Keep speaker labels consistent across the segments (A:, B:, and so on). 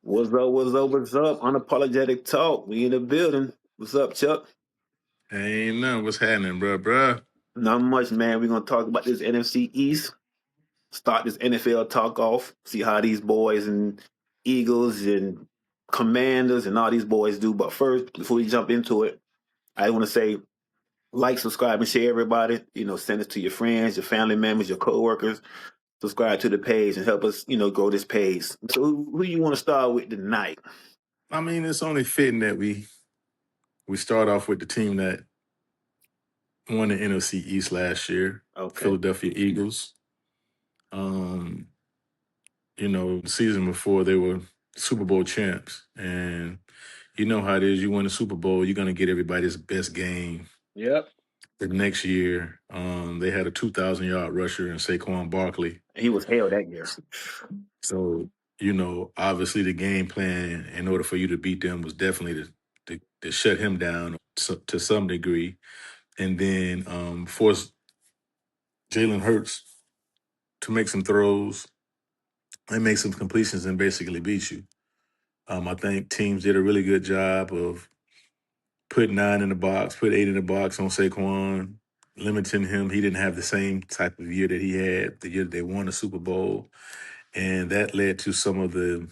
A: What's up? What's up? What's up? Unapologetic talk. We in the building. What's up, Chuck?
B: Ain't nothing. What's happening, bruh?
A: Not much, man. We're gonna talk about this NFC East. Start this NFL talk off. See how these boys and Eagles and Commanders and all these boys do. But first, before we jump into it, I want to say like, subscribe, and share. Everybody, send it to your friends, your family members, your coworkers. Subscribe to the page and help us, grow this page. So, who you want to start with tonight?
B: I mean, it's only fitting that we start off with the team that won the NFC East last year,
A: Okay.
B: Philadelphia Eagles. The season before they were Super Bowl champs, and you know how it is. You win the Super Bowl, you're gonna get everybody's best game.
A: Yep.
B: The next year, they had a 2,000-yard rusher in Saquon Barkley.
A: He was hell that year.
B: So, obviously the game plan in order for you to beat them was definitely to shut him down to some degree, and then force Jalen Hurts to make some throws and make some completions and basically beat you. I think teams did a really good job of put 9 in the box, put 8 in the box on Saquon, limiting him. He didn't have the same type of year that he had the year they won the Super Bowl, and that led to some of the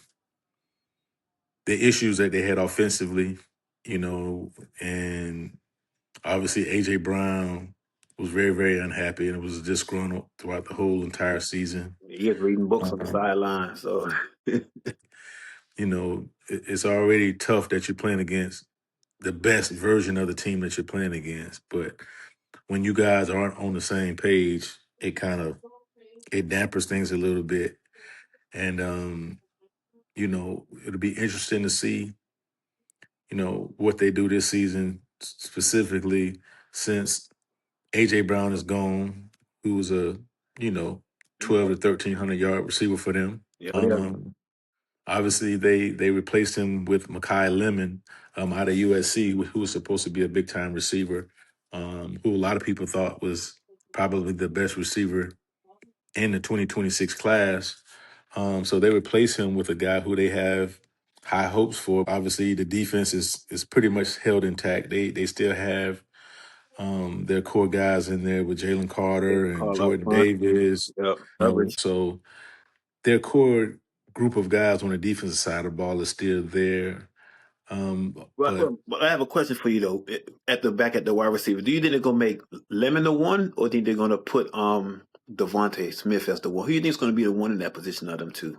B: issues that they had offensively, and obviously AJ Brown was very, very unhappy and was disgruntled throughout the whole entire season.
A: He is reading books on the
B: Um,
A: sideline. So
B: it's already tough that you're playing against the best version of the team that you're playing against, but when you guys aren't on the same page, it dampers things a little bit, and it'll be interesting to see what they do this season, specifically since AJ Brown is gone, who was a, you know, 12 to 1,300-yard receiver for them.
A: yeah,
B: Um, Obviously, they replaced him with Mekhi Lemon out of USC, who was supposed to be a big-time receiver, who a lot of people thought was probably the best receiver in the 2026 class. So they replace him with a guy who they have high hopes for. Obviously, the defense is pretty much held intact. They still have their core guys in there with Jalen Carter and
A: call up
B: Jordan
A: front.
B: Davis.
A: Yep, coverage.
B: So their core group of guys on the defensive side of the ball is still there. But
A: But I have a question for you though. At the back at the wide receiver, do you think they're gonna make Lemon the one, or think they're gonna put Devontae Smith as the one? Who do you think is gonna be the one in that position of them two?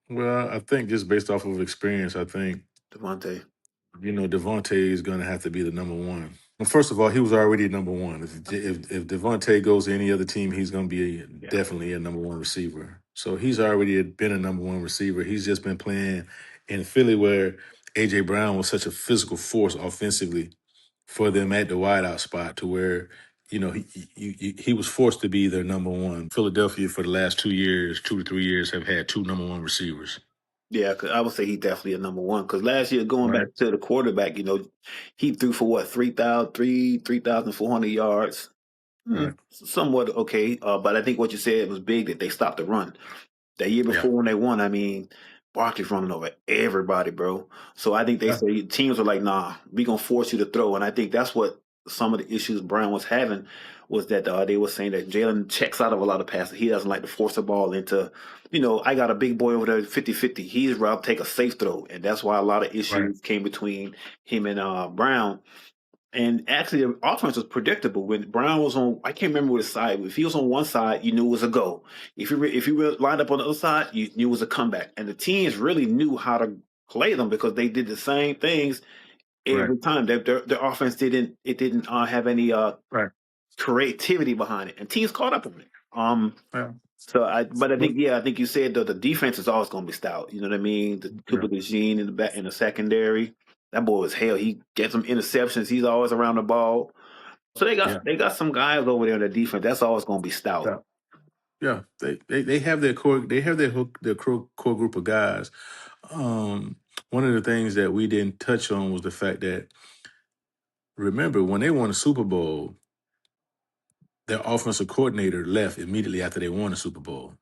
B: well, I think just based off of experience, I think
A: Devontae.
B: Devontae is going to have to be the number one. Well, first of all, he was already number one. If Devontae goes to any other team, he's going to be
A: Yeah.
B: definitely a number one receiver. So he's already been a number one receiver. He's just been playing in Philly where AJ Brown was such a physical force offensively for them at the wideout spot to where he was forced to be their number one. Philadelphia for the last 2 years, 2 to 3 years, have had two number one receivers.
A: Yeah, 'cause I would say he's definitely a number one. Because last year, going
B: Right.
A: back to the quarterback, he threw for what 3,400 yards.
B: Right.
A: Somewhat okay, but I think what you said was big that they stopped the run. That year
B: Yeah.
A: before when they won, I mean, Barkley's running over everybody, bro. So I think they
B: Yeah.
A: say teams are like, nah, we gonna force you to throw, and I think that's what some of the issues Brown was having was that they were saying that Jalen checks out of a lot of passes. He doesn't like to force the ball into, I got a big boy over there 50-50. He's rather take a safe throw, and that's why a lot of
B: Right.
A: issues came between him and Brown. And actually, the offense was predictable. When Brown was on, I can't remember which side. If he was on one side, you knew it was a go. If you were lined up on the other side, you knew it was a comeback. And the teams really knew how to play them because they did the same things
B: Right.
A: every time. Their offense didn't have any
B: Right.
A: creativity behind it, and teams caught up with it.
B: Yeah.
A: But I think you said the defense is always going to be stout. You know what I mean? The
B: Yeah.
A: Cooper DeJean in the back in the secondary. That boy was hell. He gets some interceptions. He's always around the ball. So
B: Yeah.
A: they got some guys over there on the defense. That's always going to be stout.
B: Yeah. Yeah. They have their core. They have their core group of guys. One of the things that we didn't touch on was the fact that remember when they won the Super Bowl, their offensive coordinator left immediately after they won the Super Bowl.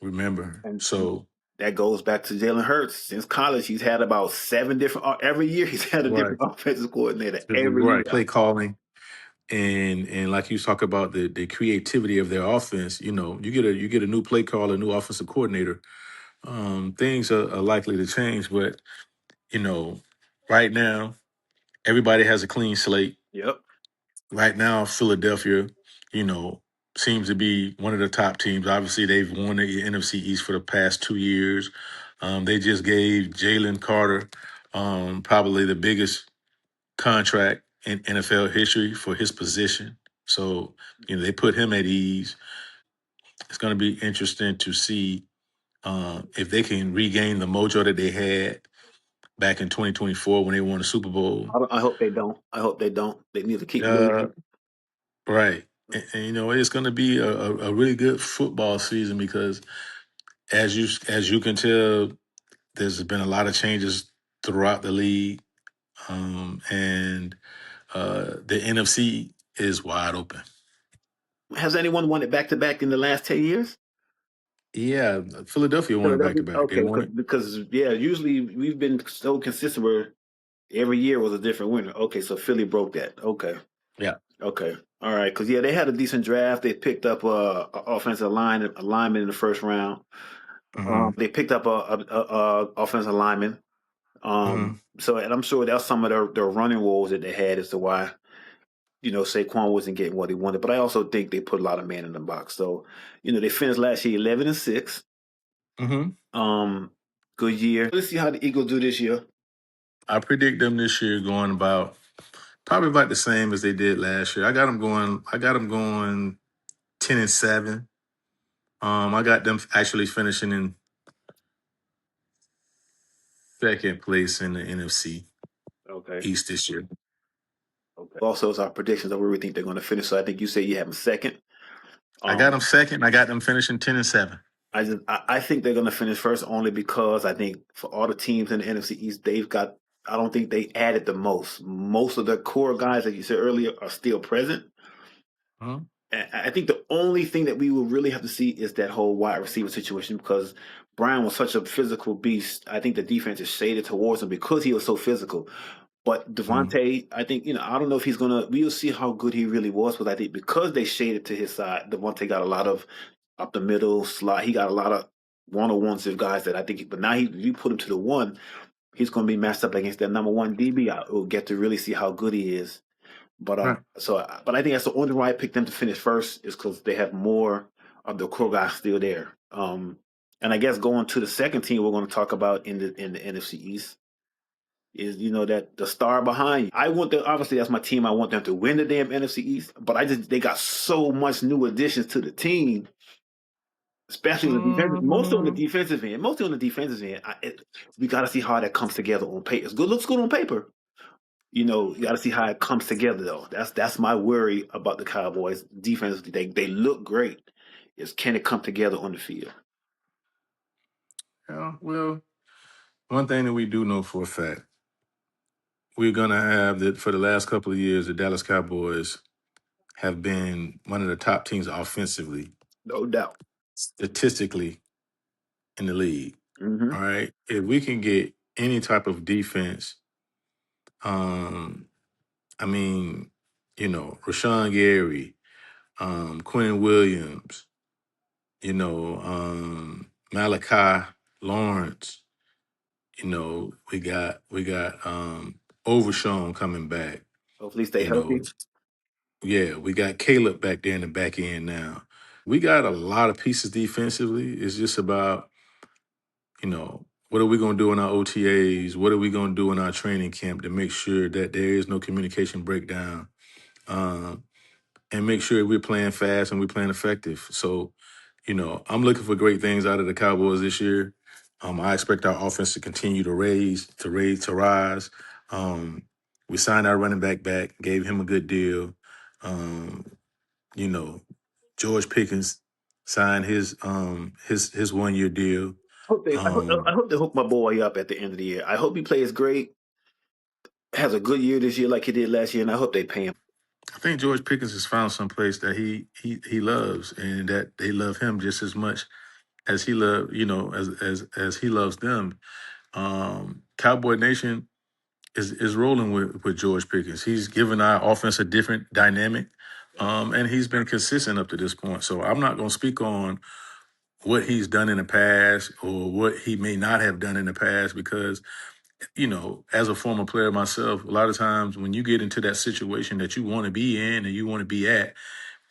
B: Remember,
A: And
B: so
A: that goes back to Jalen Hurts. Since college, he's had about 7 different. Every year, he's had a
B: Right.
A: different offensive coordinator. Every
B: Right.
A: year.
B: Play calling. And like you talk about the creativity of their offense, you get a new play caller, a new offensive coordinator. Things are likely to change, but you know, right now everybody has a clean slate.
A: Yep.
B: Right now, Philadelphia, you know, seems to be one of the top teams. Obviously, they've won the NFC East for the past 2 years. They just gave Jalen Carter probably the biggest contract in NFL history for his position. So, they put him at ease. It's going to be interesting to see if they can regain the mojo that they had back in 2024 when they won the Super Bowl.
A: I hope they don't. I hope they don't. They need to keep
B: Uh,
A: losing.
B: right. And, it's going to be a really good football season because, as you can tell, there's been a lot of changes throughout the league, and the NFC is wide open.
A: Has anyone won it back to back in the last 10 years?
B: Yeah, Philadelphia won it back
A: Philadelphia.
B: to back. They
A: Okay,
B: won it.
A: because yeah, usually we've been so consistent where every year was a different winner. Okay, so Philly broke that. Okay.
B: Yeah.
A: Okay. All right. Because yeah, they had a decent draft. They picked up a offensive lineman in the first round.
B: Hmm.
A: They picked up a offensive lineman.
B: Hmm.
A: So, and I'm sure that's some of their running woes that they had as to why Saquon wasn't getting what he wanted. But I also think they put a lot of man in the box. So, they finished last year 11-6.
B: Hmm.
A: Good year. Let's see how the Eagles do this year.
B: I predict them this year going about probably about the same as they did last year. I got them going. I got them going 10-7. I got them actually finishing in second place in the NFC
A: Okay.
B: East this year.
A: Okay. Also, it's our predictions of where we think they're going to finish. So I think you say you have them second.
B: I got
A: Um,
B: them second. I got them finishing 10-7.
A: I think they're going to finish first only because I think for all the teams in the NFC East, they've got. I don't think they added the most. Most of the core guys that you said earlier are still present.
B: Huh?
A: And I think the only thing that we will really have to see is that whole wide receiver situation because Brian was such a physical beast. I think the defense is shaded towards him because he was so physical. But
B: Mhm.
A: Devontae, I think, I don't know if he's gonna. We'll see how good he really was, but I think because they shaded to his side, Devontae got a lot of up the middle slot. He got a lot of one-on-ones with guys that I think. But now you put him to the one, he's gonna be matched up against that number one DB. We'll get to really see how good he is. But
B: Right.
A: but I think that's the only reason why I picked them to finish first is because they have more of the core guys still there. And I guess going to the second team we're going to talk about in the NFC East is that the star behind you. I want them, obviously that's my team. I want them to win the damn NFC East, but they got so much new additions to the team, especially on the defensive, mostly on the
B: Mhm.
A: defensive end. Mostly on the defensive end, we got to see how that comes together on paper. Looks good on paper. You got to see how it comes together though. That's my worry about the Cowboys defense. They look great. Is can it come together on the field?
B: Yeah, well, one thing that we do know for a fact, we're gonna have that for the last couple of years, the Dallas Cowboys have been one of the top teams offensively,
A: No doubt.
B: statistically in the league.
A: Hmm.
B: All right. If we can get any type of defense, um, I mean, Rashawn Gary, Quinn Williams, Malachi Lawrence, we got Overshown coming back.
A: Hopefully, stay
B: You know,
A: healthy.
B: yeah, we got Caleb back there in the back end now. We got a lot of pieces defensively. It's just about, what are we going to do in our OTAs? What are we going to do in our training camp to make sure that there is no communication breakdown? Um, and make sure we're playing fast and we're playing effective. So, I'm looking for great things out of the Cowboys this year. I expect our offense to continue to rise. Um, we signed our running back, gave him a good deal. Um, you know, George Pickens signed his 1 year deal.
A: I
B: Um,
A: hope they hook my boy up at the end of the year. I hope he plays great, has a good year this year like he did last year, and I hope they pay him.
B: I think George Pickens has found some place that he loves and that they love him just as much as he love, as he loves them. Cowboy Nation is rolling with George Pickens. He's given our offense a different dynamic, and he's been consistent up to this point. So I'm not going to speak on what he's done in the past or what he may not have done in the past because as a former player myself, a lot of times when you get into that situation that you want to be in and you want to be at,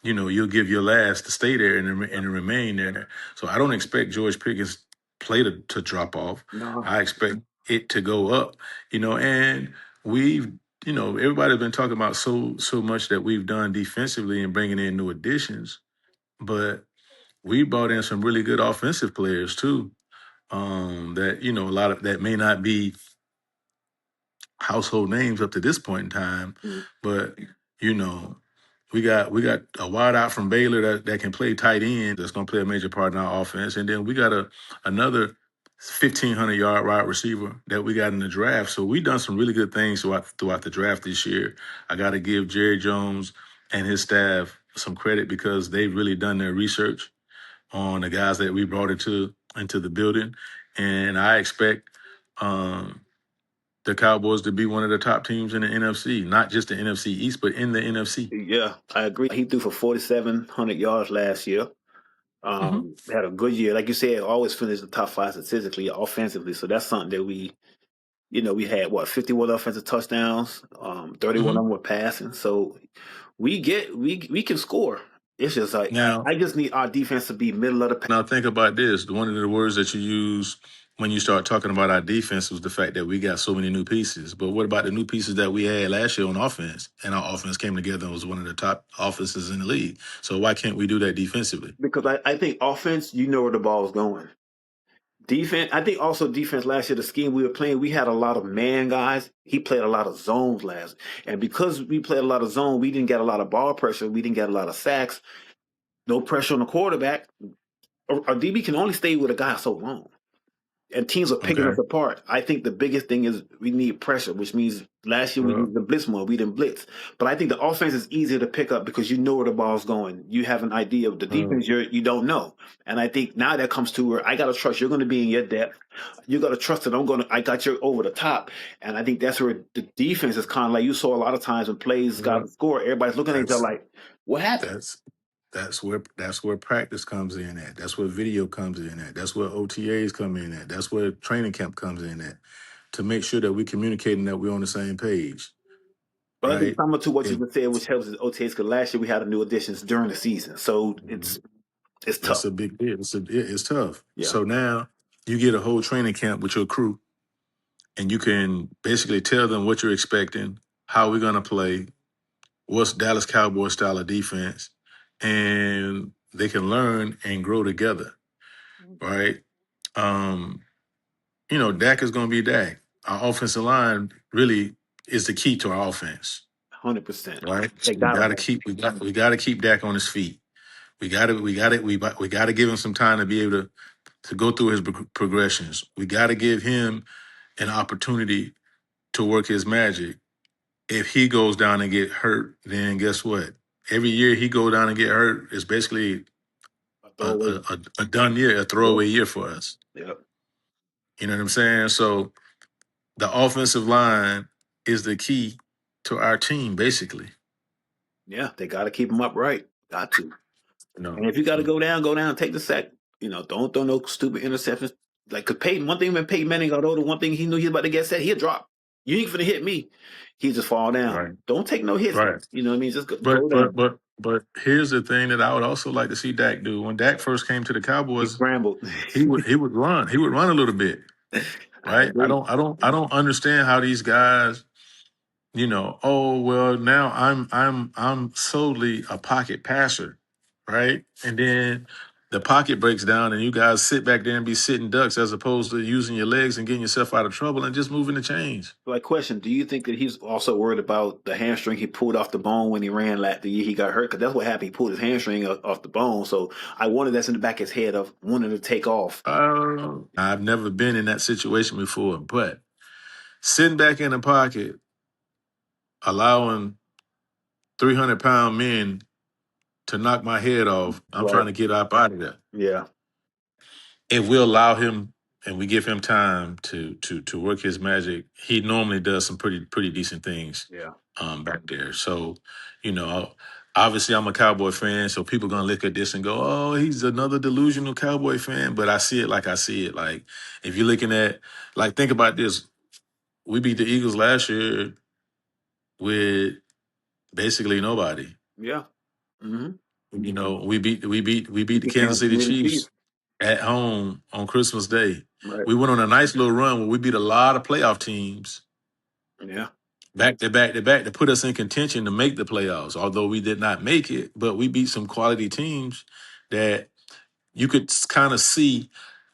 B: you'll give your last to stay there and remain there. So I don't expect George Pickens' play to drop off.
A: No,
B: I expect it to go up, and we've, everybody's been talking about so much that we've done defensively and bringing in new additions, but we brought in some really good offensive players too. That a lot of that may not be household names up to this point in time,
A: mm,
B: but you know, we got a wide out from Baylor that can play tight end that's gonna play a major part in our offense. And then we got another 1,500-yard wide receiver that we got in the draft. So we done some really good things throughout the draft this year. I gotta give Jerry Jones and his staff some credit because they've really done their research on the guys that we brought into the building. And I expect the Cowboys to be one of the top teams in the NFC, not just the NFC East, but in the NFC.
A: yeah, I agree. He threw for 4,700 yards last year.
B: Mm-hmm.
A: Had a good year, like you said. Always finished the top five statistically, offensively. So that's something that we had 51 offensive touchdowns. 31
B: Mm-hmm.
A: of them were passing. So we can score. It's just like
B: Now,
A: I just need our defense to be middle of the pack.
B: now think about this. One of the words that you use when you start talking about our defense was the fact that we got so many new pieces. But what about the new pieces that we had last year on offense? And our offense came together and was one of the top offenses in the league. So why can't we do that defensively?
A: Because I think offense, you know where the ball is going. Defense, I think also defense last year, the scheme we were playing, we had a lot of man guys. He played a lot of zones last. And because we played a lot of zone, we didn't get a lot of ball pressure. We didn't get a lot of sacks. No pressure on the quarterback. Our DB can only stay with a guy so long. And teams are picking
B: Okay.
A: us apart. I think the biggest thing is we need pressure, which means last year we
B: Well,
A: used the blitz more. We didn't blitz. But I think the offense is easier to pick up because you know where the ball's going. You have an idea of the
B: well,
A: defense you don't know. And I think now that comes to where I gotta trust you're gonna be in your depth. You gotta trust that I got you over the top. And I think that's where the defense is kind of like you saw a lot of times when plays got
B: well,
A: to score, everybody's looking at each other
B: that's
A: like, what happened?
B: That's that's where practice comes in at. That's where video comes in at. That's where OTAs come in at. That's where training camp comes in at. To make sure that we communicating that we're on the same page,
A: But I think
B: right?
A: similar to what you
B: It,
A: just said, which helps is OTAs, because last year we had a new additions during the season. So it's
B: that's
A: tough.
B: a big deal. It's tough.
A: Yeah.
B: So now you get a whole training camp with your crew, and you can basically tell them what you're expecting, how we're gonna play, what's Dallas Cowboys style of defense, and they can learn and grow together, right? Um, Dak is going to be Dak. Our offensive line really is the key to our offense,
A: 100%.
B: right?
A: They
B: So we
A: gotta
B: got to
A: have.
B: we got to keep Dak on his feet. We got to give him some time to be able to go through his progressions. We got to give him an opportunity to work his magic. If he goes down and get hurt, then guess what? Every year he go down and get hurt is basically
A: A
B: a,
A: throwaway.
B: a done year, a
A: Yep.
B: throwaway year for us.
A: Yep.
B: You know what I'm saying? So the offensive line is the key to our team, basically.
A: Yeah, they gotta keep them upright. Got to.
B: You know,
A: And if you gotta go down, take the sack. Don't throw no stupid interceptions. Like, cause Peyton, one thing when Peyton Manning got older, one thing he knew he was about to get set, he'd drop. You ain't finna hit me. He just fall down.
B: right,
A: Don't take no hits.
B: right.
A: You know what I mean? Just
B: But
A: go
B: but
A: down.
B: but but here's the thing that I would also like to see Dak do. When Dak first came to the
A: He
B: Cowboys,
A: scrambled.
B: he would run. He would run a little bit,
A: I
B: right? I
A: agree.
B: don't I don't I don't understand how these guys, oh well, now I'm solely a pocket passer, right? And then the pocket breaks down and you guys sit back there and be sitting ducks as opposed to using your legs and getting yourself out of trouble and just moving the chains.
A: Like, question: do you think that he's also worried about the hamstring he pulled off the bone when he ran the year he got hurt? Because that's what happened. He pulled his hamstring off the bone. So I wonder that's in the back of his head of wanting to take off.
B: I've never been in that situation before, but sitting back in the pocket, allowing 300-pound men to knock my head off, I'm
A: Right.
B: trying to get up out of there.
A: Yeah.
B: if we allow him and we give him time to work his magic, he normally does some pretty decent things
A: Yeah.
B: back there. So, you know, obviously I'm a Cowboy fan, so people gonna look at this and go, "Oh, he's another delusional Cowboy fan." But I see it like I see it. Like if you're looking at, like, think about this: we beat the Eagles last year with basically nobody.
A: Yeah. Mm-hmm.
B: You know, we beat the
A: The
B: Kansas
A: Kansas
B: City
A: City Chiefs.
B: Chiefs at home on Christmas Day.
A: Right.
B: We went on a nice little run where we beat a lot of playoff teams
A: Yeah.
B: back to back to back to put us in contention to make the playoffs. Although we did not make it, but we beat some quality teams that you could kind of see,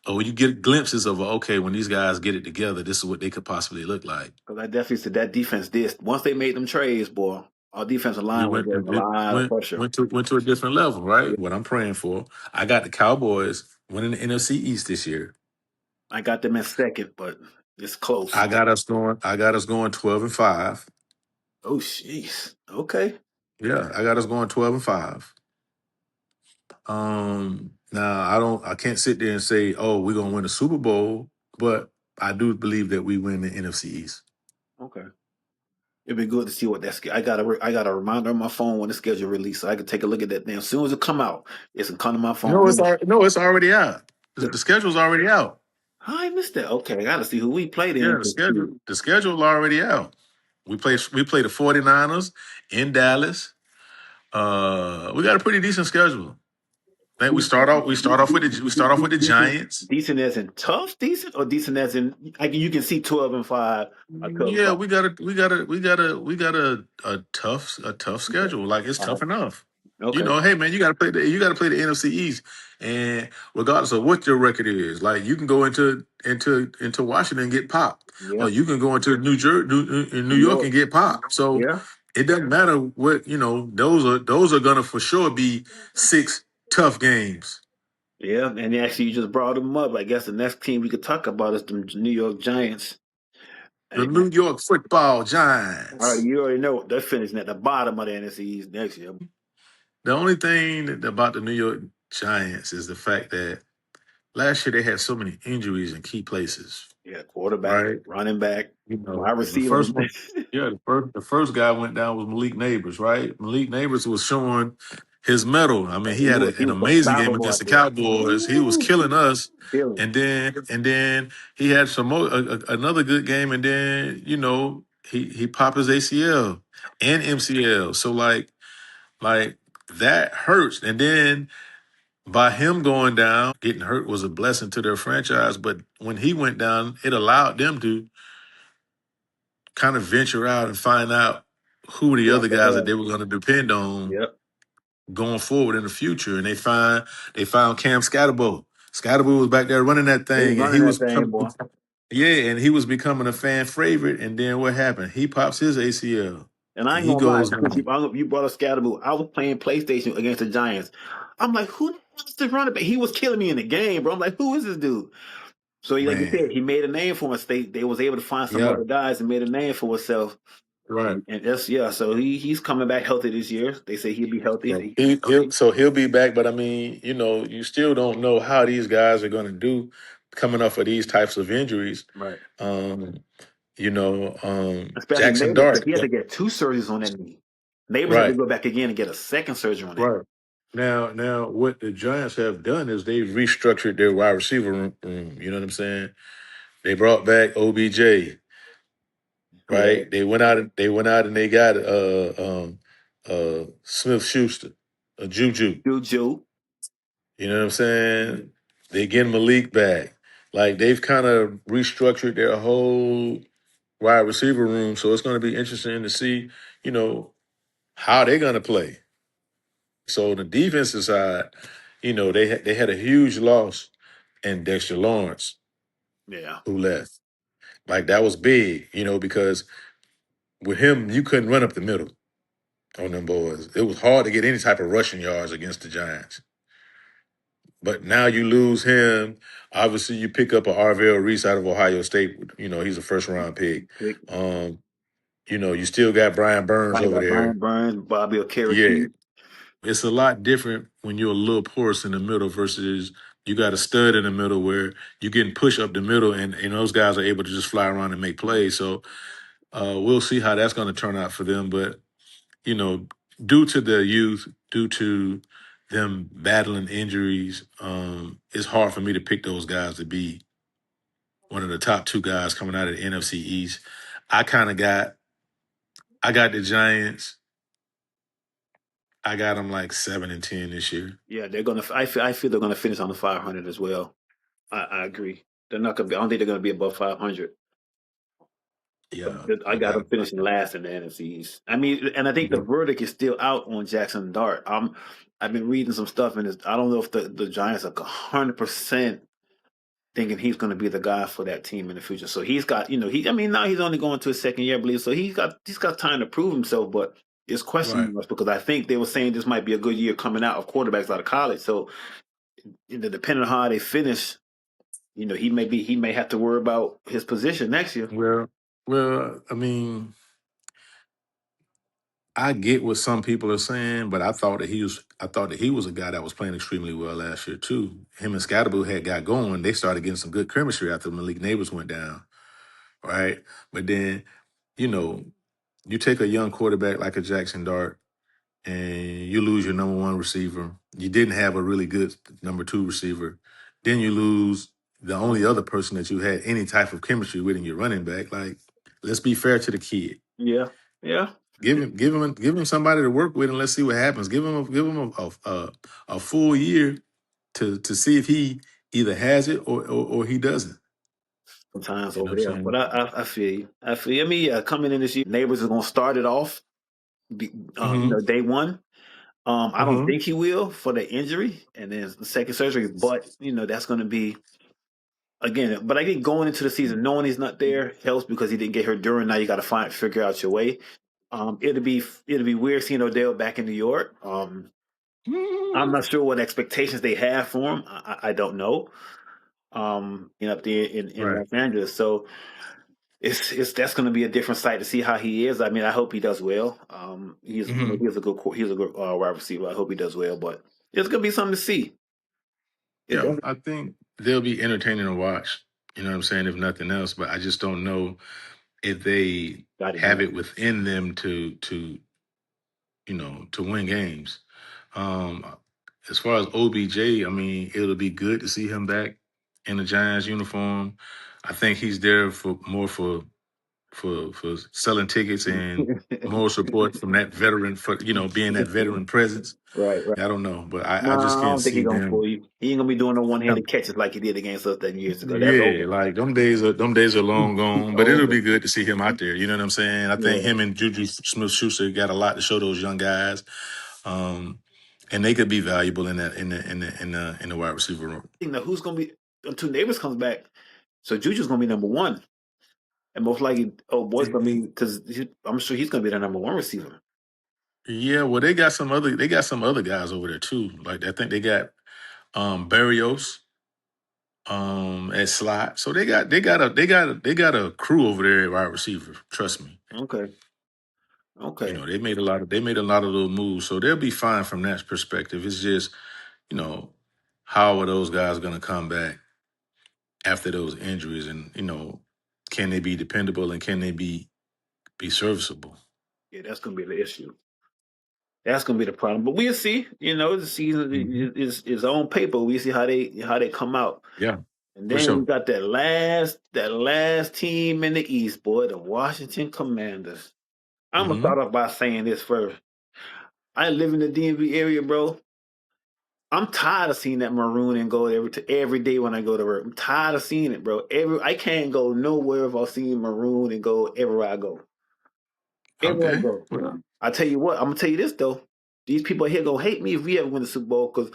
B: or you get glimpses of, okay, when these guys get it together, this is what they could possibly look like.
A: Because I definitely said that defense did. Once they made them trades, boy, our defensive
B: We
A: line was
B: went
A: getting a
B: it
A: lot of
B: went
A: pressure.
B: went to a different level, right? What I'm praying for. I got the Cowboys winning the NFC East this year.
A: I got them in second, but it's close.
B: I got us going 12-5.
A: Oh, jeez. Okay.
B: Yeah, I got us going 12-5. Now I can't sit there and say, oh, we're gonna win the Super Bowl, but I do believe that we win the NFC East.
A: Okay. It'd be good to see what that's. I got a reminder on my phone when the schedule release, so I can take a look at that. Now, as soon as it come out, it's gonna come to my phone.
B: No, it's already out. The,
A: The-
B: the schedule's already out.
A: I missed that. Okay, I gotta see who we played
B: Yeah,
A: in. To see.
B: the schedule's already out. We play the 49ers in Dallas. We got a pretty decent schedule. I think we start off with the Giants.
A: Decent as in tough, decent, or decent as in you can see 12-5, a 12
B: Yeah,
A: 5.
B: we got a tough
A: Okay.
B: schedule. Like it's
A: All
B: tough
A: right.
B: enough.
A: Okay.
B: Hey man, you gotta play the NFC East, and regardless of what your record is, like you can go into Washington and get popped,
A: Yeah.
B: or you can go into New
A: New
B: York
A: York.
B: and get popped. So
A: Yeah.
B: it doesn't matter what those are gonna for sure be six tough games.
A: Yeah. And actually, you just brought them up. I guess the next team we could talk about is the New York Giants.
B: The
A: And
B: New York Football
A: all right,
B: Giants.
A: you already know they're finishing at the bottom of the NFC East next year.
B: The only thing about the New York Giants is the fact that last year they had so many injuries in key places,
A: Yeah, quarterback,
B: right?
A: running back,
B: You know,
A: wide
B: the
A: receiver.
B: first one, yeah, the first guy went down was Malik Neighbors, right? Malik Neighbors was showing his mettle. I mean, he had
A: He
B: an
A: was
B: amazing game
A: unstoppable
B: against
A: out
B: the
A: there.
B: Cowboys. He was
A: Ooh,
B: killing us,
A: feeling.
B: and then he had some more, another good game, and then he popped his ACL and MCL. So like that hurts, and then by him going down, getting hurt was a blessing to their franchise. But when he went down, it allowed them to kind of venture out and find out who the
A: Who else
B: other
A: they
B: guys that
A: had?
B: they were going to depend on
A: Yep.
B: going forward in the future. And they found Cam Scatterbo. Scatterbo was back there running that
A: He was
B: thing, and
A: running that thing, boy.
B: and he was becoming a fan favorite. And then what happened? He pops his ACL,
A: And I
B: and
A: ain't
B: he
A: gonna lie,
B: goes
A: since
B: down.
A: you brought up Scatterboo, I was playing PlayStation against the Giants. I'm like, who the hell is this running back? He was killing me in the game, bro. I'm like, who is this dude? So, like you said,
B: Man,
A: he made a name for us. They was able to find some
B: yeah,
A: other guys and made a name for himself.
B: right.
A: And that's yeah. So he's coming back healthy this year. They say he'll be
B: Yeah.
A: healthy.
B: So he'll be back, but I mean, you still don't know how these guys are going to do coming off of these types of injuries.
A: Right.
B: Um,
A: Especially
B: Jackson
A: Neighbors,
B: Dart.
A: because he had to get two surgeries on that knee. Neighbors had to
B: Right,
A: go back again and get a second surgery on that knee.
B: right. Now, what the Giants have done is they've restructured their wide receiver room. You know what I'm saying? They brought back OBJ.
A: Who else?
B: Right? They went out and they got Smith Schuster, a Juju.
A: Juju.
B: You know what I'm saying? They get Malik back. Like they've kind of restructured their whole wide receiver room, so it's going to be interesting to see, you know, how they're going to play. So on the defensive side, they had a huge loss in Dexter Lawrence,
A: Yeah.
B: who left. Like that was big, because with him you couldn't run up the middle on them boys. It was hard to get any type of rushing yards against the Giants. But now you lose him. Obviously, you pick up a Arvell Reese out of Ohio State. He's a first round pick.
A: Pick.
B: Um, you still got Brian Burns
A: I
B: over
A: got Brian
B: there.
A: Burns, Bobby
B: Yeah.
A: Okereke.
B: It's a lot different when you're a little porous in the middle versus, You got a stud in the middle where you're getting pushed up the middle, and those guys are able to just fly around and make plays. So we'll see how that's going to turn out for them. But you know, due to the youth, due to them battling injuries, it's hard for me to pick those guys to be one of the top two guys coming out of the NFC East. I kind of got, I got the Giants. I got them like 7-10 this year.
A: Yeah, they're gonna. I feel they're gonna finish on the 500 as well. I agree. They're not gonna be. I don't think they're gonna be above 500. But
B: Yeah,
A: I
B: I
A: got
B: got
A: them
B: them.
A: finishing last in the NFC East. I mean, and I think the
B: Yeah.
A: verdict is still out on Jackson Dart. I've been reading some stuff, and I don't know if the Giants are 100% thinking he's going to be the guy for that team in the future. So he's got, I mean, now he's only going to his second year, I believe. So he's got time to prove himself, but it's question
B: Right.
A: marks because I think they were saying this might be a good year coming out of quarterbacks out of college. So depending on how they finish, he may have to worry about his position next year.
B: Well, well, I mean, I get what some people are saying, but I thought that he was a guy that was playing extremely well last year too. Him and Scatterboo had got going. They started getting some good chemistry after Malik Neighbors went down, right? But then, you know, you take a young quarterback like a Jackson Dart, and you lose your number one receiver. You didn't have a really good number two receiver. Then you lose the only other person that you had any type of chemistry with in your running back. Like, let's be fair to the kid.
A: Yeah, yeah.
B: Give him somebody to work with, and let's see what happens. Give him a full year to see if he either has it or he doesn't.
A: Sometimes
B: You know
A: over
B: what I'm
A: there, but
B: saying?
A: I feel you. I feel. You. I mean, yeah, coming in this year, neighbors is going to start it off.
B: Mm-hmm.
A: Day one. I don't
B: Mm-hmm.
A: think he will for the injury and then the second surgery, but that's going to be again. But I think going into the season, knowing he's not there helps because he didn't get hurt during. Now you got to figure out your way. It'll be weird seeing Odell back in New York. I'm not sure what expectations they have for him. I don't know. Up there in
B: Right.
A: Los Angeles, so it's that's going to be a different sight to see how he is. I mean, I hope he does well.
B: Mm-hmm.
A: He's a good wide receiver. I hope he does well, but it's going to be something to see. It
B: Yeah,
A: does
B: I think they'll be entertaining to watch. You know what I'm saying? If nothing else, but I just don't know if they
A: got it
B: have
A: now.
B: it within them to win games. Um, as far as OBJ, I mean, it'll be good to see him back in the Giants uniform. I think he's there for more for selling tickets and more support from that veteran for being that veteran presence.
A: Right, right.
B: I don't know, but
A: No,
B: I just
A: I
B: can't
A: don't think he's
B: see
A: gonna
B: them.
A: fool you. He ain't gonna be doing no one-handed catches like he did against us 10 years ago. That's
B: Yeah,
A: over.
B: like them days are long gone, but it'll
A: Over.
B: be good to see him out there. You know what I'm saying? I think
A: Yeah.
B: him and Juju Smith-Schuster got a lot to show those young guys, um, and they could be valuable in that in the wide receiver room.
A: Now who's gonna be until Neighbors comes back? So Juju's gonna be number one, and most likely, oh boy's gonna be because I'm sure he's gonna be the number one receiver.
B: Yeah, well, they got some other guys over there too. Like I think they got Barrios at slot, so they got a crew over there at wide receiver. Trust me.
A: Okay, okay.
B: They made a lot of those moves, so they'll be fine from that perspective. It's just, you know, how are those guys going to come back after those injuries, and can they be dependable and can they be serviceable?
A: Yeah, that's gonna be the issue. That's gonna be the problem. But we'll see. The season
B: Hmm.
A: is on paper. We see how they come out.
B: Yeah,
A: And
B: for
A: then we
B: sure.
A: got that last team in the East, boy, the Washington Commanders. I'm gonna
B: Hmm.
A: start off by saying this first. I live in the DMV area, bro. I'm tired of seeing that maroon and gold every day when I go to work. I'm tired of seeing it, bro. I can't go nowhere if I see maroon and gold everywhere I go. Everywhere I
B: Okay.
A: go.
B: Well,
A: I tell you what, I'm gonna tell you this though. These people here gonna hate me if we ever win the Super Bowl because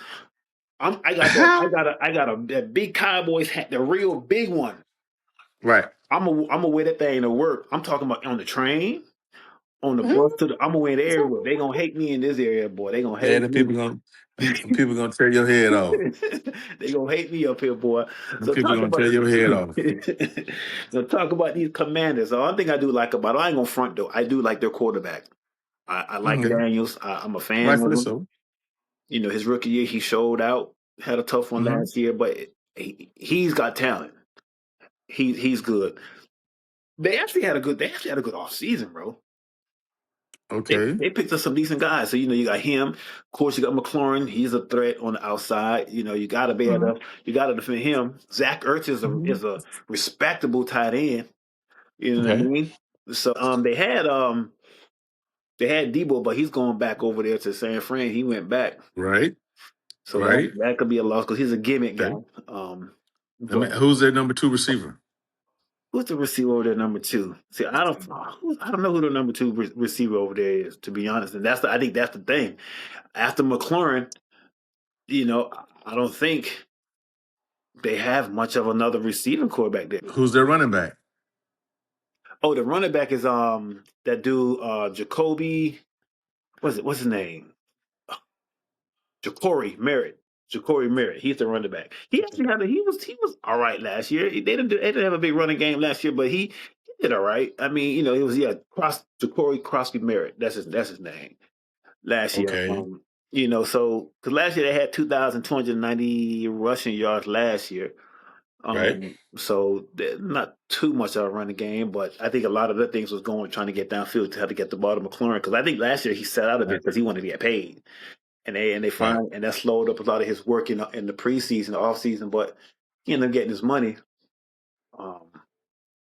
A: I got that I
B: how?
A: got a I got a that big Cowboys hat, the real big one.
B: Right.
A: I'm gonna wear that thing to work. I'm talking about on the train, on the bus
B: Mhm.
A: I'm gonna wear it everywhere. They gonna hate me in this area, boy. They gonna
B: Yeah,
A: hate
B: the
A: me.
B: people gonna them people gonna tear your head off.
A: They gonna hate me up here, boy.
B: Them
A: So
B: people
A: talk
B: gonna
A: about
B: tear your head off.
A: so talk about these commanders. The one thing I do like about I ain't gonna front though. I do like their quarterback. I like
B: Okay.
A: Daniels. I'm a fan of
B: Rightfully
A: him.
B: so.
A: His rookie year he showed out. Had a tough one
B: Hmm.
A: last year, but he's got talent. He's good. They actually had a good off season, bro.
B: Okay.
A: They picked up some decent guys. So you got him. Of course, you got McLaurin. He's a threat on the outside. You got to be able
B: Hmm.
A: to you got to defend him. Zach Ertz
B: Hmm.
A: is a respectable tight end. You know what I
B: Okay.
A: mean? So they had Debo, but he's going back over there to San Fran. He went back,
B: Right.
A: so
B: Right.
A: that could be a loss because he's a gimmick guy.
B: Okay.
A: But
B: Who's their number two receiver?
A: who's the receiver over there, number two? See, I don't know who the number two receiver over there is, to be honest. And I think that's the thing. After McLaurin, I don't think they have much of another receiving quarterback there.
B: Who's their running back?
A: Oh, the running back is that dude Jacoby. What's his name? Ja'Cory Merritt. Ja'Cory Merritt. He's the running back. He actually he was all right last year. They didn't have a big running game last year, but he did all right. I mean, it was Ja'Cory Crosby Merritt. That's his name last year.
B: Okay.
A: So because last year they had 2,290 rushing yards last year.
B: Right.
A: So not too much of a running game, but I think a lot of the things was trying to get downfield to how to get the ball to McLaurin because I think last year he sat out a bit
B: Right.
A: because he wanted to get paid, and they
B: Right.
A: find and that slowed up a lot of his work in the preseason, the off season, but he ended up getting his money. Um,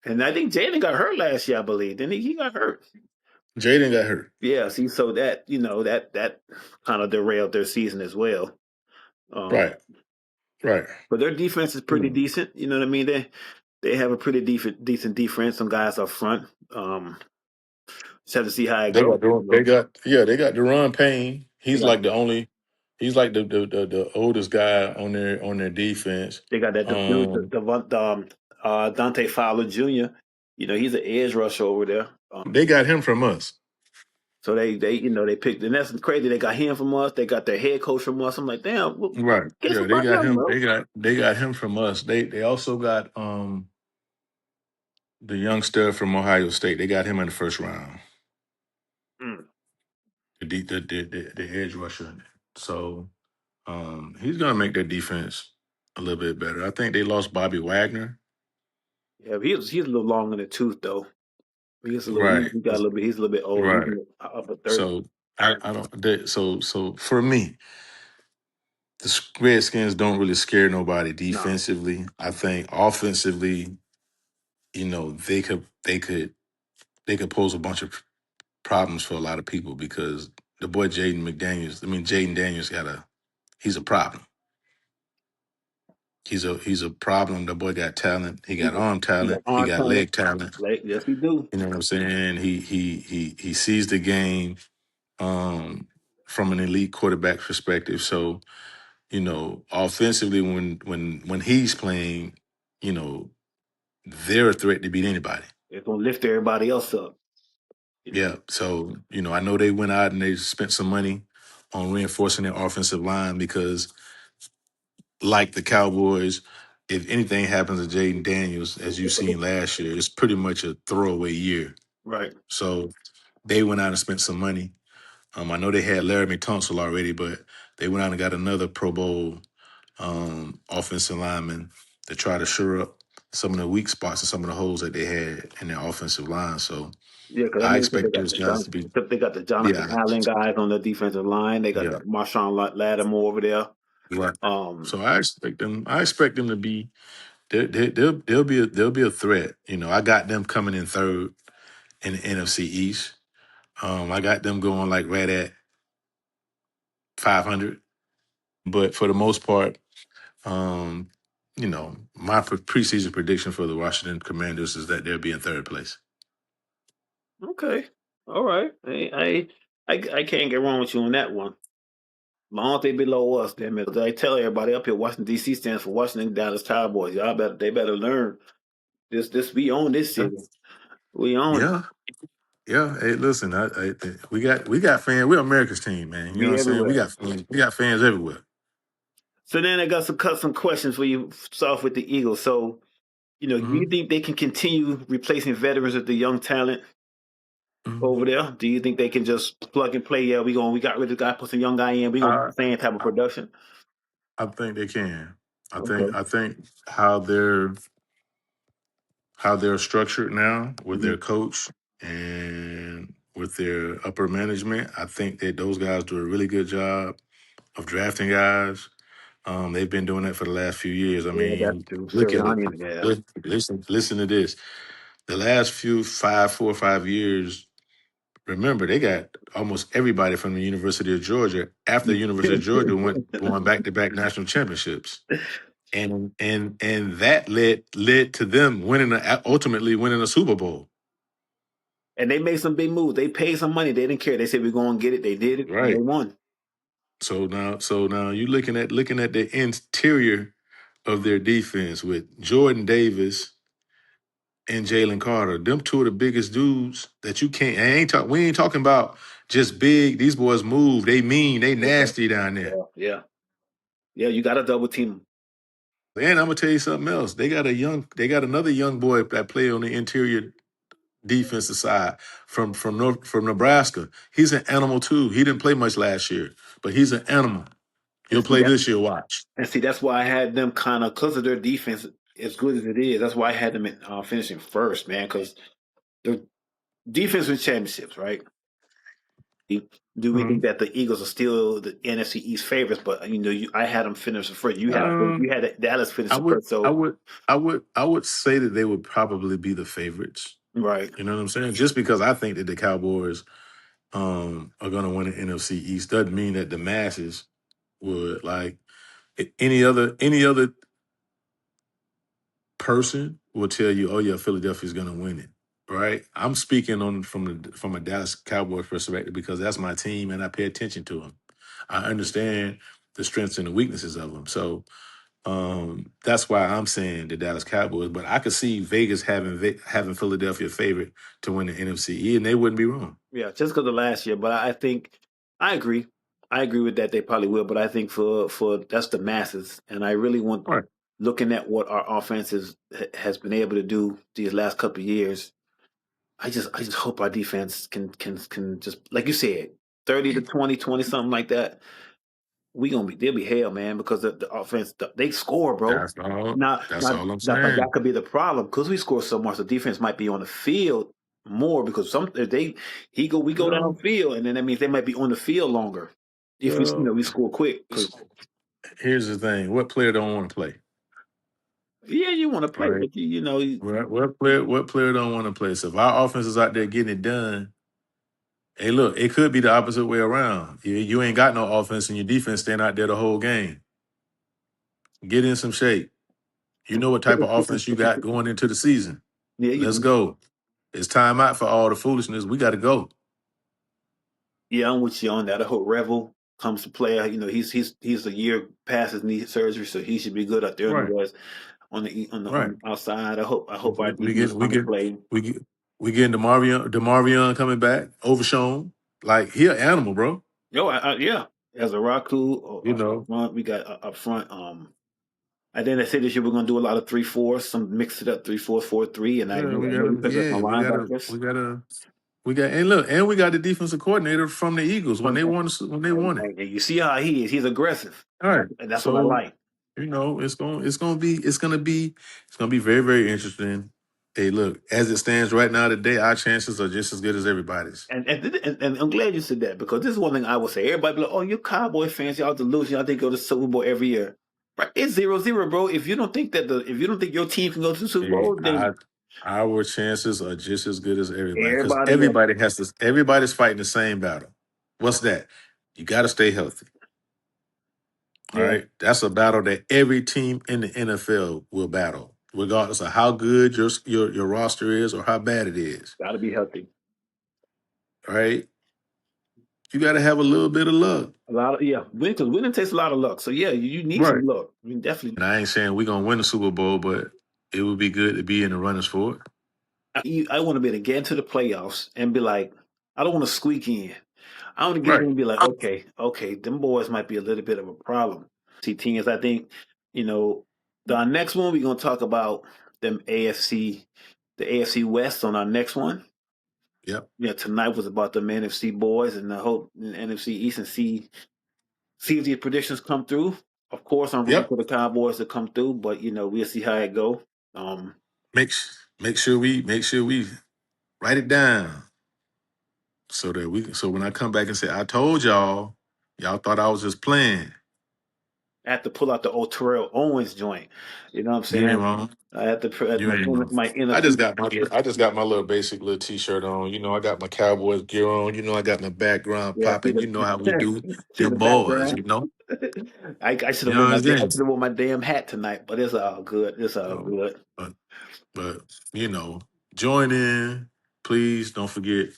A: and I think Jaden got hurt last year, I believe. Didn't he? He got hurt.
B: Jaden got hurt.
A: Yeah, see, so that that kind of derailed their season as well. Um,
B: Right. Right.
A: but their defense is pretty
B: Hmm.
A: decent. You know what I mean? They have a pretty decent defense. Some guys up front. Just have to see how it
B: They
A: goes.
B: got they got they got Deron Payne.
A: They
B: He's
A: got
B: like the only he's like the oldest guy on their defense.
A: they got that the dude
B: Um
A: Dante Fowler Jr. He's an edge rusher over there.
B: they got him from us.
A: So they picked, and that's crazy. They got him from us. They got their head coach from us. I'm like, damn, well,
B: Right.
A: get
B: Yeah, they
A: somebody
B: got
A: else,
B: him.
A: bro.
B: They got him from us. They also got the youngster from Ohio State. They got him in the first round.
A: Mm.
B: The edge rusher. So he's gonna make their defense a little bit better. I think they lost Bobby Wagner.
A: Yeah, but he's a little long in the tooth though.
B: Right.
A: He got a little bit. He's a little bit old. He's
B: Right.
A: upper 30.
B: So I don't so for me, the Redskins don't really scare nobody
A: No,
B: defensively. I think offensively, they could pose a bunch of problems for a lot of people because the boy Jaden Daniels he's a problem. He's a problem. The boy got talent. He got arm
A: he got
B: talent. He
A: arm
B: got
A: talent.
B: leg talent.
A: Like, yes, he do.
B: You know what I'm saying? He sees the game um, from an elite quarterback perspective. So offensively, when he's playing, you know, they're a threat to beat anybody.
A: It's gonna lift everybody else up. You know.
B: Yeah. So I know they went out and they spent some money on reinforcing their offensive line because, like the Cowboys, if anything happens to Jaden Daniels, as you seen last year, it's pretty much a throwaway year.
A: Right.
B: So they went out and spent some money. I know they had Laramie Tunsil already, but they went out and got another Pro Bowl offensive lineman to try to shore up some of the weak spots and some of the holes that they had in their offensive line. So
A: Yeah, because I
B: I
A: mean,
B: expect those guys to be,
A: They got the Jonathan
B: yeah,
A: Allen guys on the defensive line. They got
B: yeah,
A: the Marshawn Lattimore over there.
B: right.
A: Um,
B: So I expect them. I expect them to be. They'll be a threat. I got them coming in third in the NFC East. I got them going like right at 500. But for the most part, um, my preseason prediction for the Washington Commanders is that they'll be in third place.
A: okay, all right. I can't get wrong with you on that one. Long as they below us, damn it. I tell everybody up here, Washington D.C. stands for Washington Dallas Cowboys. They better learn this. We own this
B: Yeah,
A: city. We own it.
B: yeah, yeah. Hey, listen, we got fans. We're America's team, man. You know what
A: We
B: I'm saying?
A: everywhere.
B: We got fans everywhere.
A: So then I got some questions for you. Start off with the Eagles. So do you
B: Hmm.
A: think they can continue replacing veterans with the young talent
B: Hmm.
A: over there? Do you think they can just plug and play? Yeah, we got rid of the guy, put some young guy in. We gonna get
B: I,
A: the same type of production.
B: I think they can.
A: Okay.
B: I think how they're structured now with
A: Hmm.
B: their coach and with their upper management. I think that those guys do a really good job of drafting guys. They've been doing that for the last few years. I
A: Yeah, that's
B: mean,
A: true.
B: look at it.
A: Sirianni, yeah.
B: Listen to this. The last 4 or 5 years, remember they got almost everybody from the University of Georgia. After the University of Georgia won back to back national championships, and that led to them ultimately winning a Super Bowl.
A: And they made some big moves. They paid some money. They didn't care. They said we're going to get it. They did it, and they
B: Right.
A: won.
B: So now you're looking at the interior of their defense with Jordan Davis and Jalen Carter. Them two are the biggest dudes that you can't. We ain't talking about just big. These boys move. They mean. They
A: Yeah,
B: nasty down there.
A: yeah, yeah. You got to double team them.
B: And I'm gonna tell you something else. They got another young boy that play on the interior defensive side from Nebraska. He's an animal too. He didn't play much last year, but he's an animal.
A: And
B: He'll
A: see
B: play
A: that,
B: this year. Watch.
A: and see that's why I had them kind of because of their defense as good as it is. That's why I had them finishing first, man. Because their defense wins championships, right? Do we think
B: Mhm.
A: that the Eagles are still the NFC East favorites? But I had them finish first.
B: Um,
A: You had Dallas finish
B: I would,
A: first.
B: I
A: So
B: would, I would say that they would probably be the favorites.
A: right,
B: You know what I'm saying? Just because I think that the Cowboys are going to win the NFC East doesn't mean that the masses would like any other person will tell you, oh yeah, Philadelphia's going to win it. Right? I'm speaking on from a Dallas Cowboys perspective because that's my team and I pay attention to them. I understand the strengths and the weaknesses of them. So that's why I'm saying the Dallas Cowboys. But I could see Vegas having Philadelphia favorite to win the NFC, and they wouldn't be wrong.
A: yeah, just because of last year. But I think I agree. I agree with that. They probably will. But I think for that's the masses, and I really want
B: All right.
A: looking at what our offense has been able to do these last couple of years. I just hope our defense can just like you said, 30 to 20, 20 something like that. They'll be hell, man, because the offense they score, bro.
B: That's all.
A: Now,
B: That's
A: now,
B: all I'm
A: now, but that
B: saying.
A: could be the problem because we score so much. The defense might be on the field more because if we go
B: Well,
A: downfield, and then that means they might be on the field longer if
B: well,
A: we score quick. Because
B: here's the thing: what player don't want to play?
A: yeah, you want to
B: All
A: play,
B: right.
A: but
B: What player don't want to play? So if our offense is out there getting it done, hey, look, it could be the opposite way around. You ain't got no offense and your defense staying out there the whole game. Get in some shape. You know what type of offense you got going into the season.
A: yeah, you
B: Let's
A: do.
B: go. It's time out for all the foolishness. We got to go.
A: Yeah, I'm with you on that. I hope Revel comes to play. He's a year past his knee surgery, so he should be good out there in the
B: Right.
A: West on
B: Right.
A: the outside. I hope our
B: We
A: DBs
B: get we
A: come to
B: get
A: play.
B: we get we getting Demarion coming back, overshown. Like he an animal, bro.
A: Yeah, as a Raku
B: You
A: up
B: know.
A: front, we got up front. And then they said this year we're gonna do a lot of 3-4, some mix it up 3-4, 4-3, and I
B: Yeah,
A: know
B: we
A: I know we
B: gotta
A: picked up some linebackers.
B: and look, and we got the defensive coordinator from the Eagles when they won it.
A: And you see how he is. He's aggressive,
B: All right.
A: and that's what I
B: So,
A: like.
B: it's gonna be very, very interesting. Hey, look, as it stands right now today, our chances are just as good as everybody's.
A: And I'm glad you said that because this is one thing I would say. Everybody be like, "Oh, you Cowboy fans, y'all delusional. Y'all think go to the Super Bowl every year." Right? It's 0-0, bro. If you don't think your team can go to the Super
B: Hey,
A: Bowl, then
B: our chances are just as good as everybody because
A: everybody else
B: everybody's fighting the same battle. What's that? You got to stay healthy. All
A: yeah,
B: right. That's a battle that every team in the NFL will battle, regardless of how good your roster is or how bad it is.
A: got to be healthy.
B: All right. You got to have a little bit of luck.
A: A lot of because winning takes a lot of luck. So yeah, you need
B: Right.
A: some luck. You definitely.
B: And I ain't saying we're going to win the Super Bowl, but it would be good to be in the runners for it.
A: I want to be able to get into the playoffs and be like, I don't want to squeak in. I want to get in
B: Right.
A: and be like, okay, them boys might be a little bit of a problem. See, teams, I think, you know, our next one we're gonna talk about the AFC West on our next one.
B: Yep.
A: Yeah, tonight was about the NFC boys, and I hope in the NFC East and see if these predictions come through. Of course, I'm rooting
B: Yep.
A: for the Cowboys to come through, but we'll see how it go.
B: Make make sure we write it down so that so when I come back and say I told y'all, y'all thought I was just playing.
A: I have to pull out the old Terrell Owens joint. You know what I'm
B: You ain't
A: saying?
B: wrong.
A: I have to put
B: You ain't wrong.
A: my
B: I
A: NFC.
B: just got my little basic little t-shirt on. You know, I got my Cowboys gear on. You know, I got my background
A: Yeah, see
B: popping.
A: the
B: You know how we do
A: see
B: them
A: the
B: boys,
A: background.
B: you know?
A: I should
B: You
A: have
B: know
A: worn
B: what I'm
A: I
B: saying?
A: should have worn my damn hat tonight, but it's all good. It's all
B: So,
A: good.
B: but but you know, join in. Please don't forget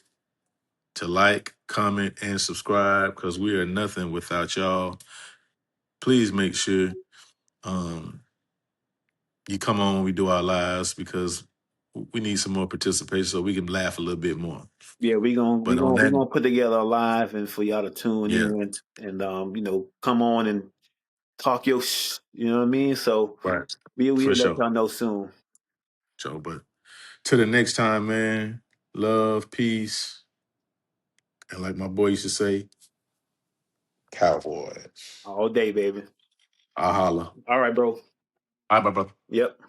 B: to like, comment, and subscribe because we are nothing without y'all. Please make sure um, you come on when we do our lives because we need some more participation so we can laugh a little bit more.
A: Yeah,
B: But on
A: we
B: that,
A: gonna put together a live and for y'all to tune
B: yeah,
A: in and come on and talk your you know what I mean? So
B: right,
A: we'll
B: for
A: let
B: sure,
A: y'all know soon.
B: Joe. But till the next time, man, love, peace, and like my boy used to say, Cowboys.
A: All day, baby.
B: I holla.
A: All right, bro.
B: All right, my brother.
A: Yep.